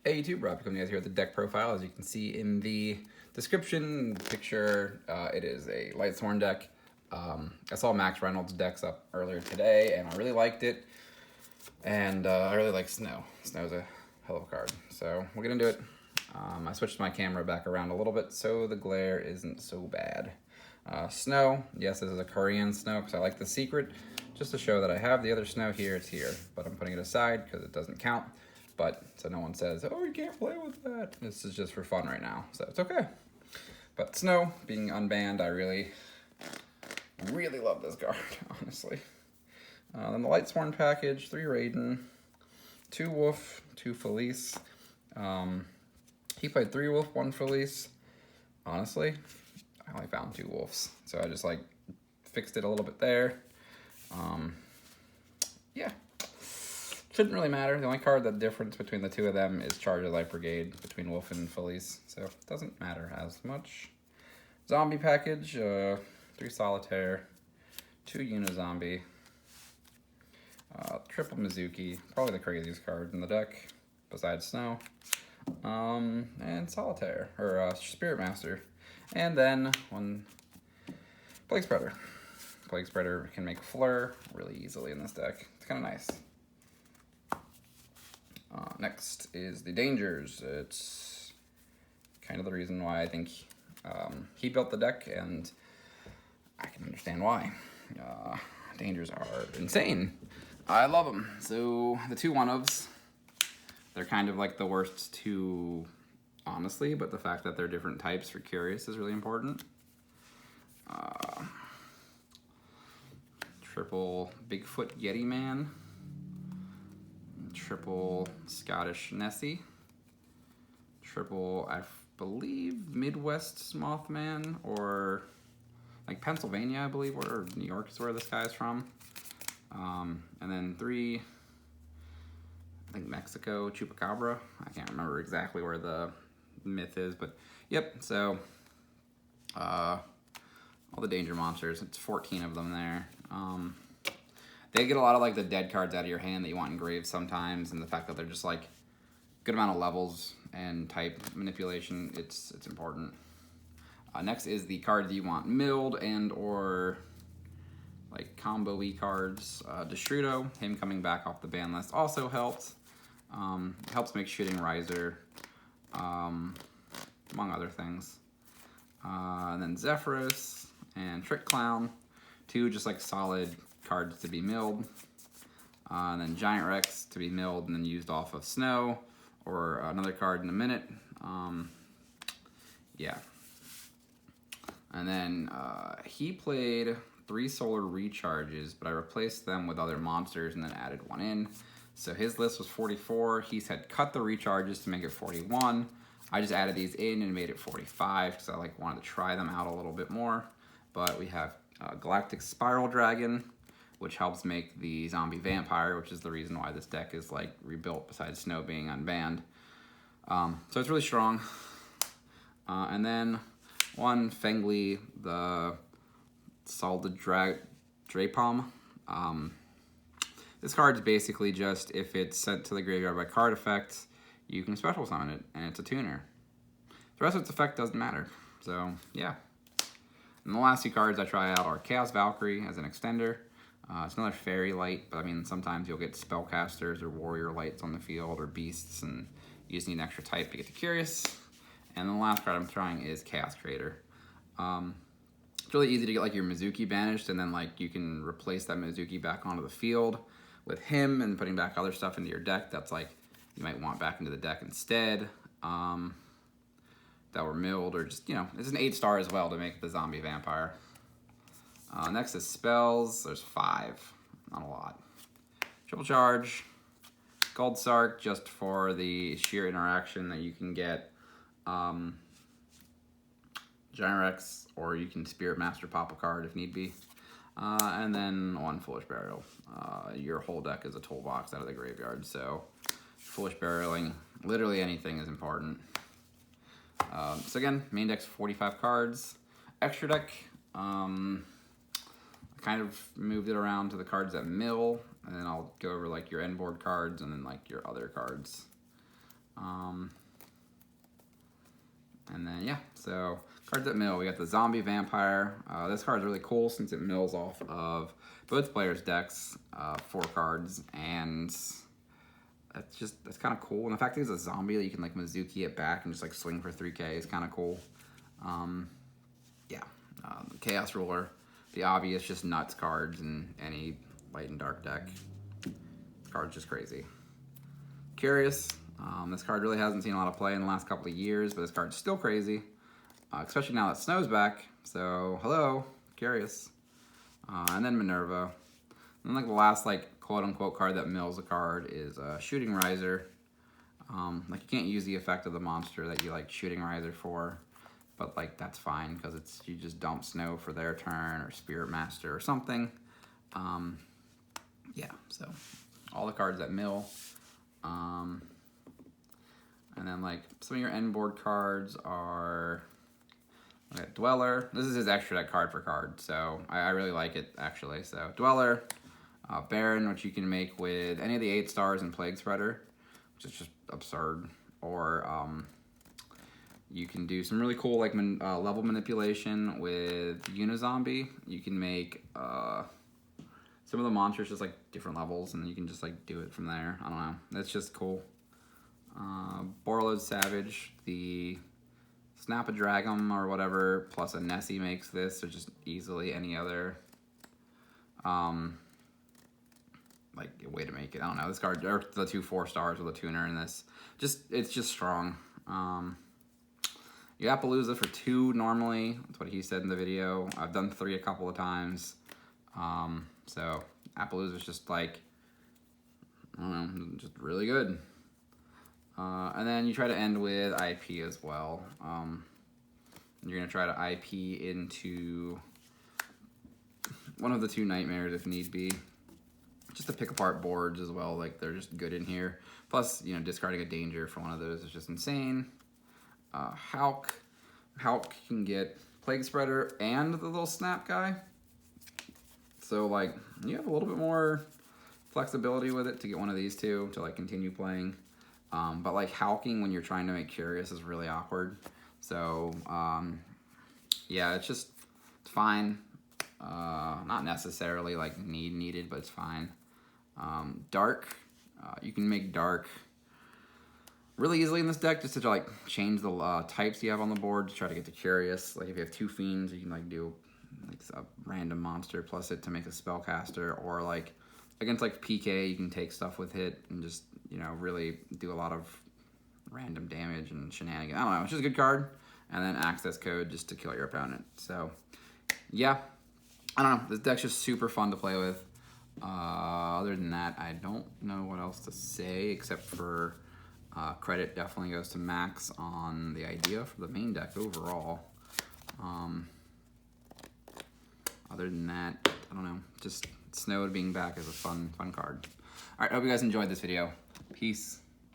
Hey YouTube, Rob coming guys here with the deck profile. As you can see in the description picture, it is a Lightsworn deck. I saw Max Reynolds' decks up earlier today, and I really liked it. And I really like Snow. Snow's a hell of a card, so we're gonna do it. I switched my camera back around a little bit so the glare isn't so bad. Snow, yes, this is a Korean Snow because I like the secret. Just to show that I have the other Snow here, it's here, but I'm putting it aside because it doesn't count. But so no one says, oh, you can't play with that. This is just for fun right now, so it's okay. But Snow, being unbanned, I really love this card, honestly. Then the Lightsworn package, 3 Raiden, 2 Wolf, 2 Felice. He played 3 Wolf, 1 Felice. Honestly, I only found 2 Wolves, so I just like fixed it a little bit there. Yeah. Shouldn't really matter. The only card, the difference between the two of them is Charge of Light Brigade between Wolf and Felice, so it doesn't matter as much. Zombie package, 3 Solitaire, 2 Unizombie, triple Mizuki, probably the craziest card in the deck, besides Snow, and Solitaire, or Spirit Master, and then 1 Plague Spreader. Plague Spreader can make Fleur really easily in this deck. It's kind of nice. Next is the Dangers. It's kind of the reason why I think he built the deck, and I can understand why. Dangers are insane. I love them. So the 2 one-ofs, they're kind of like the worst 2, honestly, but the fact that they're different types for Curious is really important. Triple Bigfoot Yeti Man. Triple Scottish Nessie, triple, I believe, Midwest Mothman, or like Pennsylvania, I believe, or New York is where this guy's from. And then 3, I think Mexico Chupacabra. I can't remember exactly where the myth is, but yep, so all the danger monsters, it's 14 of them there. They get a lot of like the dead cards out of your hand that you want engraved sometimes, and the fact that they're just like good amount of levels and type manipulation, it's important. Next is the card that you want milled and or like combo-y cards. Destrudo, him coming back off the ban list also helps. Helps make Shooting Riser, among other things. And then Zephyrus and Trick Clown, 2 just like solid cards to be milled, and then Giant Rex to be milled and then used off of Snow, or another card in a minute. Yeah. And then he played 3 Solar Recharges, but I replaced them with other monsters and then added 1 in. So his list was 44. He said cut the recharges to make it 41. I just added these in and made it 45 because I like wanted to try them out a little bit more. But we have Galactic Spiral Dragon, which helps make the Zombie Vampire, which is the reason why this deck is like rebuilt besides Snow being unbanned. So it's really strong. And then 1 Fengli, the Salted Drapom. This card's basically just, if it's sent to the graveyard by card effect, you can special summon it, and it's a tuner. The rest of its effect doesn't matter. So yeah. And the last 2 cards I try out are Chaos Valkyrie as an extender. It's another Fairy Light, but I mean, sometimes you'll get Spellcasters or Warrior Lights on the field, or Beasts, and you just need an extra type to get to Curious. And the last card I'm trying is Chaos Creator. It's really easy to get like your Mizuki banished, and then like you can replace that Mizuki back onto the field with him, and putting back other stuff into your deck that's like you might want back into the deck instead. That were milled, or just, you know, it's an 8-star as well to make the Zombie Vampire. Next is spells. There's 5, not a lot. Triple Charge, Gold Sark, just for the sheer interaction that you can get. Giant Rex, or you can Spirit Master pop a card if need be. And then 1 Foolish Burial. Your whole deck is a toolbox out of the graveyard, so Foolish Burialing literally anything is important. So again, main deck's 45 cards. Extra deck, kind of moved it around to the cards that mill, and then I'll go over like your end board cards and then like your other cards. And then, yeah, so cards that mill. We got the Zombie Vampire. This card is really cool since it mills off of both players' decks, 4 cards, and that's kind of cool. And the fact that he's a zombie that you can like Mizuki it back and just like swing for 3K is kind of cool. The Chaos Ruler, the obvious just nuts cards in any light and dark deck. This card's just crazy. Curious. This card really hasn't seen a lot of play in the last couple of years, but this card's still crazy, especially now that Snow's back. So, hello, Curious. And then Minerva. And then like the last like quote-unquote card that mills a card is Shooting Riser. Like you can't use the effect of the monster that you like Shooting Riser for, but like that's fine because it's you just dump Snow for their turn or Spirit Master or something. Yeah, so all the cards that mill. And then like some of your end board cards are Dweller. This is his extra deck card for card, so I really like it actually. So Dweller, Baron, which you can make with any of the 8 stars in Plague Spreader, which is just absurd. Or you can do some really cool like level manipulation with Unizombie. You can make some of the monsters just like different levels, and you can just like do it from there. I don't know. That's just cool. Borreload Savage, the Snap-a-Dragon or whatever, plus a Nessie makes this, so just easily any other like way to make it. I don't know. This card, or the 2 4-stars with a tuner in this. It's just strong. You Appaloosa for 2 normally. That's what he said in the video. I've done 3 a couple of times. So Appaloosa is just like, I don't know, just really good. And then you try to end with IP as well. You're going to try to IP into one of the 2 Nightmares if need be. Just to pick apart boards as well, like they're just good in here. Plus, you know, discarding a danger for one of those is just insane. Hulk can get Plague Spreader and the little snap guy. So like, you have a little bit more flexibility with it to get one of these 2 to like continue playing. But like Hulking when you're trying to make Curious is really awkward. So yeah, it's fine. Not necessarily like needed, but it's fine. Dark, you can make Dark really easily in this deck just to like change the types you have on the board to try to get to Curious. Like if you have 2 Fiends, you can like do like a random monster plus it to make a Spellcaster, or like against like PK, you can take stuff with it and just, you know, really do a lot of random damage and shenanigans. I don't know, it's just a good card. And then Access Code just to kill your opponent. So, yeah. I don't know, this deck's just super fun to play with. Other than that, I don't know what else to say except for credit definitely goes to Max on the idea for the main deck overall. Other than that, I don't know, just Snow being back is a fun card. All right, I hope you guys enjoyed this video. Peace.